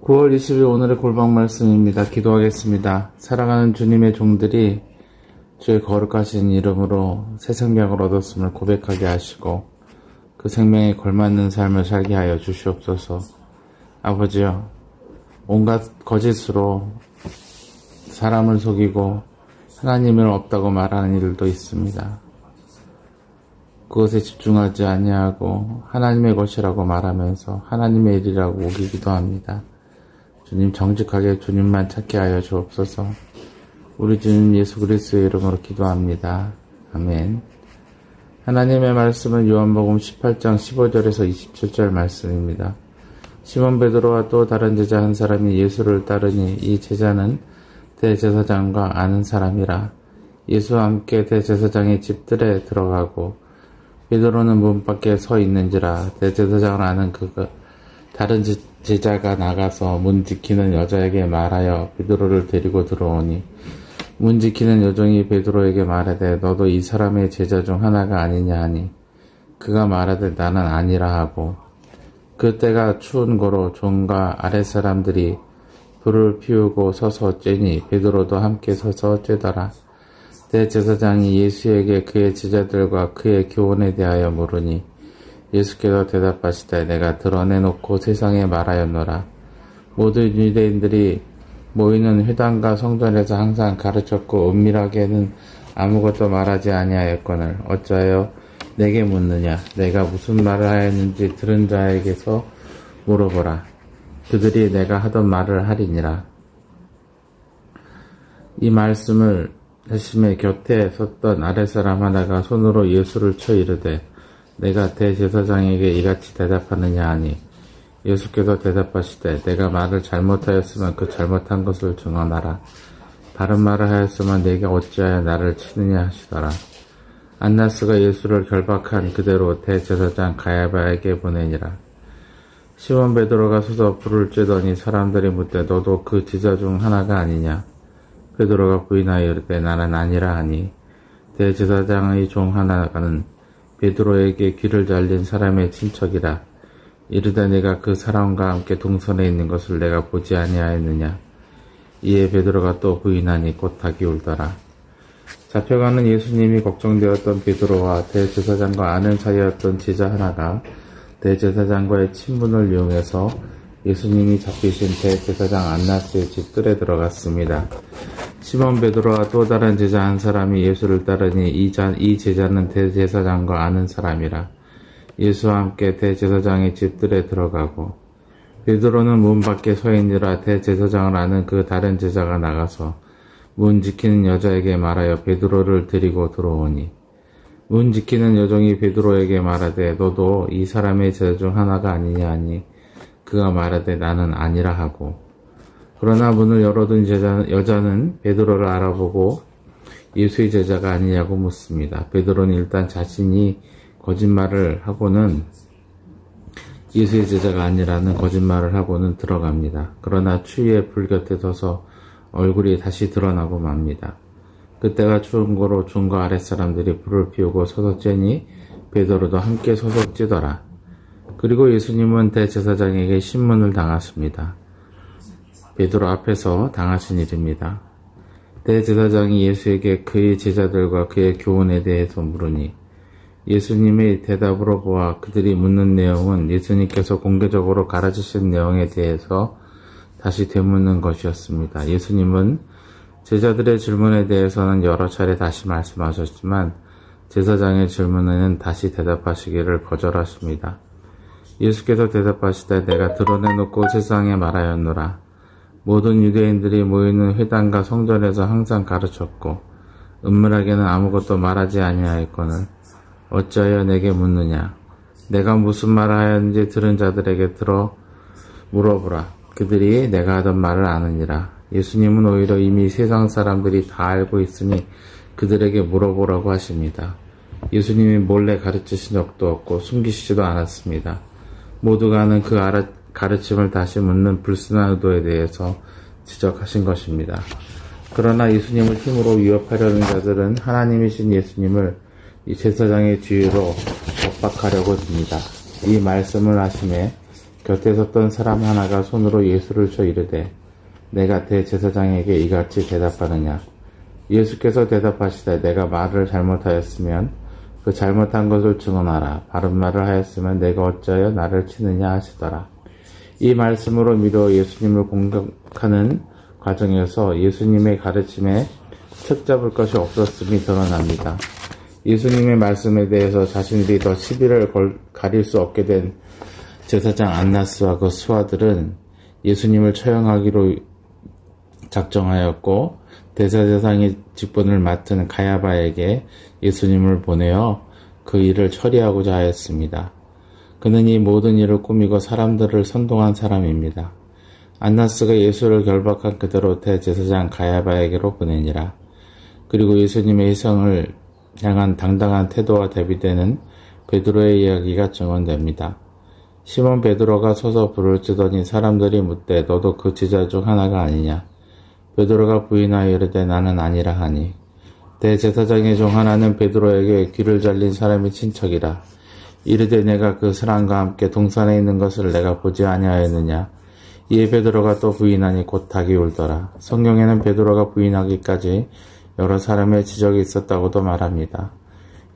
9월 20일 오늘의 골방 말씀입니다. 기도하겠습니다. 사랑하는 주님의 종들이 주의 거룩하신 이름으로 새 생명을 얻었음을 고백하게 하시고 그 생명에 걸맞는 삶을 살게 하여 주시옵소서. 아버지여, 온갖 거짓으로 사람을 속이고 하나님을 없다고 말하는 일도 있습니다. 그것에 집중하지 아니하고 하나님의 것이라고 말하면서 하나님의 일이라고 우기기도 합니다. 주님, 정직하게 주님만 찾게 하여 주옵소서. 우리 주님 예수 그리스도의 이름으로 기도합니다. 아멘. 하나님의 말씀은 요한복음 18장 15절에서 27절 말씀입니다. 시몬 베드로와 또 다른 제자 한 사람이 예수를 따르니 이 제자는 대제사장과 아는 사람이라. 예수와 함께 대제사장의 집들에 들어가고 베드로는 문 밖에 서 있는지라. 대제사장을 아는 다른 제자가 나가서 문 지키는 여자에게 말하여 베드로를 데리고 들어오니 문 지키는 여종이 베드로에게 말하되 너도 이 사람의 제자 중 하나가 아니냐 하니 그가 말하되 나는 아니라 하고, 그때가 추운 고로 종과 아랫사람들이 불을 피우고 서서 쬐니 베드로도 함께 서서 쬐더라. 대제사장이 예수에게 그의 제자들과 그의 교훈에 대하여 물으니 예수께서 대답하시되 내가 드러내놓고 세상에 말하였노라. 모든 유대인들이 모이는 회당과 성전에서 항상 가르쳤고 은밀하게는 아무것도 말하지 아니하였거늘 어찌하여 내게 묻느냐. 내가 무슨 말을 하였는지 들은 자에게서 물어보라. 그들이 내가 하던 말을 하리니라. 이 말씀을 하심에 곁에 섰던 아랫사람 하나가 손으로 예수를 쳐 이르되 내가 대제사장에게 이같이 대답하느냐 하니 예수께서 대답하시되 내가 말을 잘못하였으면 그 잘못한 것을 증언하라. 바른 말을 하였으면 내게 어찌하여 나를 치느냐 하시더라. 안나스가 예수를 결박한 그대로 대제사장 가야바에게 보내니라. 시몬 베드로가 서서 불을 쬐더니 사람들이 묻되 너도 그 제자 중 하나가 아니냐. 베드로가 부인하여 이르되 나는 아니라 하니 대제사장의 종 하나는 베드로에게 귀를 잘린 사람의 친척이라. 이르되 내가 그 사람과 함께 동선에 있는 것을 내가 보지 아니하였느냐. 이에 베드로가 또 부인하니 곧 닭이 울더라. 잡혀가는 예수님이 걱정되었던 베드로와 대제사장과 아는 사이였던 제자 하나가 대제사장과의 친분을 이용해서 예수님이 잡히신 대제사장 안나스의 집들에 들어갔습니다. 시몬 베드로와 또 다른 제자 한 사람이 예수를 따르니 이 제자는 대제사장과 아는 사람이라. 예수와 함께 대제사장의 집들에 들어가고 베드로는 문 밖에 서 있느라 대제사장을 아는 그 다른 제자가 나가서 문 지키는 여자에게 말하여 베드로를 데리고 들어오니 문 지키는 여종이 베드로에게 말하되 너도 이 사람의 제자 중 하나가 아니냐 하니 그가 말하되 나는 아니라 하고, 그러나 문을 열어둔 여자는 베드로를 알아보고 예수의 제자가 아니냐고 묻습니다. 베드로는 일단 자신이 거짓말을 하고는 예수의 제자가 아니라는 거짓말을 하고는 들어갑니다. 그러나 추위에 불 곁에 서서 얼굴이 다시 드러나고 맙니다. 그때가 추운 고로 종과 아랫사람들이 불을 피우고 서서 쬐니 베드로도 함께 서서 쬐더라. 그리고 예수님은 대제사장에게 신문을 당하십니다. 베드로 앞에서 당하신 일입니다. 대제사장이 예수에게 그의 제자들과 그의 교훈에 대해서 물으니 예수님의 대답으로 보아 그들이 묻는 내용은 예수님께서 공개적으로 가르치신 내용에 대해서 다시 되묻는 것이었습니다. 예수님은 제자들의 질문에 대해서는 여러 차례 다시 말씀하셨지만 제사장의 질문에는 다시 대답하시기를 거절하십니다. 예수께서 대답하시되 내가 드러내놓고 세상에 말하였노라. 모든 유대인들이 모이는 회당과 성전에서 항상 가르쳤고 은밀하게는 아무것도 말하지 아니하였거늘 어찌하여 내게 묻느냐. 내가 무슨 말을 하였는지 들은 자들에게 물어보라. 그들이 내가 하던 말을 아느니라. 예수님은 오히려 이미 세상 사람들이 다 알고 있으니 그들에게 물어보라고 하십니다. 예수님이 몰래 가르치신 적도 없고 숨기시지도 않았습니다. 모두가 아는 그 가르침을 다시 묻는 불순한 의도에 대해서 지적하신 것입니다. 그러나 예수님을 힘으로 위협하려는 자들은 하나님이신 예수님을 이 제사장의 지위로 법박하려고 듭니다. 이 말씀을 하심에 곁에 섰던 사람 하나가 손으로 예수를 쳐 이르되 내가 대제사장에게 이같이 대답하느냐. 예수께서 대답하시되 내가 말을 잘못하였으면 그 잘못한 것을 증언하라. 바른 말을 하였으면 내가 어찌하여 나를 치느냐 하시더라. 이 말씀으로 미루어 예수님을 공격하는 과정에서 예수님의 가르침에 책 잡을 것이 없었음이 드러납니다. 예수님의 말씀에 대해서 자신들이 더 시비를 가릴 수 없게 된 제사장 안나스와 그 수하들은 예수님을 처형하기로 작정하였고 대제사장의 직분을 맡은 가야바에게 예수님을 보내어 그 일을 처리하고자 하였습니다. 그는 이 모든 일을 꾸미고 사람들을 선동한 사람입니다. 안나스가 예수를 결박한 그대로 대제사장 가야바에게로 보내니라. 그리고 예수님의 희생을 향한 당당한 태도와 대비되는 베드로의 이야기가 증언됩니다. 시몬 베드로가 서서 불을 찌더니 사람들이 묻되 너도 그 제자 중 하나가 아니냐. 베드로가 부인하여 이르되 나는 아니라 하니 대제사장의 종 하나는 베드로에게 귀를 잘린 사람이 친척이라. 이르되 내가 그 사람과 함께 동산에 있는 것을 내가 보지 아니하였느냐. 이에 베드로가 또 부인하니 곧 닭이 울더라. 성경에는 베드로가 부인하기까지 여러 사람의 지적이 있었다고도 말합니다.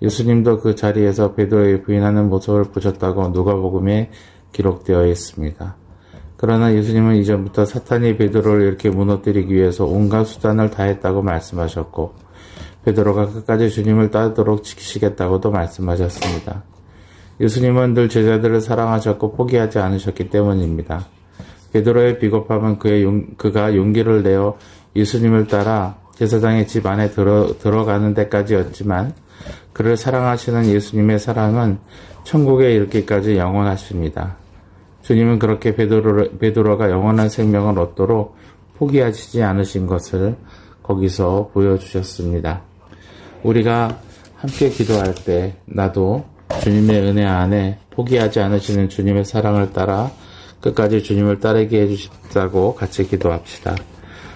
예수님도 그 자리에서 베드로의 부인하는 모습을 보셨다고 누가복음에 기록되어 있습니다. 그러나 예수님은 이전부터 사탄이 베드로를 이렇게 무너뜨리기 위해서 온갖 수단을 다했다고 말씀하셨고 베드로가 끝까지 주님을 따르도록 지키시겠다고도 말씀하셨습니다. 예수님은 늘 제자들을 사랑하셨고 포기하지 않으셨기 때문입니다. 베드로의 비겁함은 그가 용기를 내어 예수님을 따라 제사장의 집 안에 들어가는 데까지였지만 그를 사랑하시는 예수님의 사랑은 천국에 이르기까지 영원하십니다. 주님은 그렇게 베드로가 영원한 생명을 얻도록 포기하시지 않으신 것을 거기서 보여주셨습니다. 우리가 함께 기도할 때 나도 주님의 은혜 안에 포기하지 않으시는 주님의 사랑을 따라 끝까지 주님을 따르게 해주십사고 같이 기도합시다.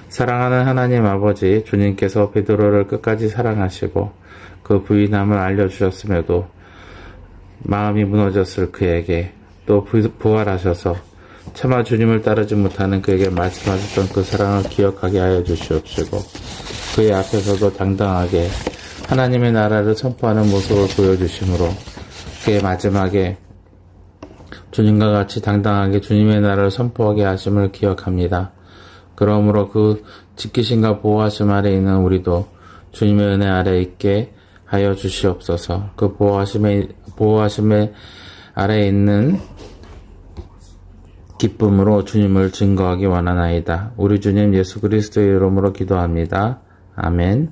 사랑하는 하나님 아버지, 주님께서 베드로를 끝까지 사랑하시고 그 부인함을 알려주셨음에도 마음이 무너졌을 그에게 또 부활하셔서 차마 주님을 따르지 못하는 그에게 말씀하셨던 그 사랑을 기억하게 하여 주시옵시고 그의 앞에서도 당당하게 하나님의 나라를 선포하는 모습을 보여주심으로 그의 마지막에 주님과 같이 당당하게 주님의 나라를 선포하게 하심을 기억합니다. 그러므로 그 지키심과 보호하심 아래 있는 우리도 주님의 은혜 아래 있게 하여 주시옵소서. 그 보호하심의 아래 있는 기쁨으로 주님을 증거하기 원하나이다. 우리 주님 예수 그리스도의 이름으로 기도합니다. 아멘.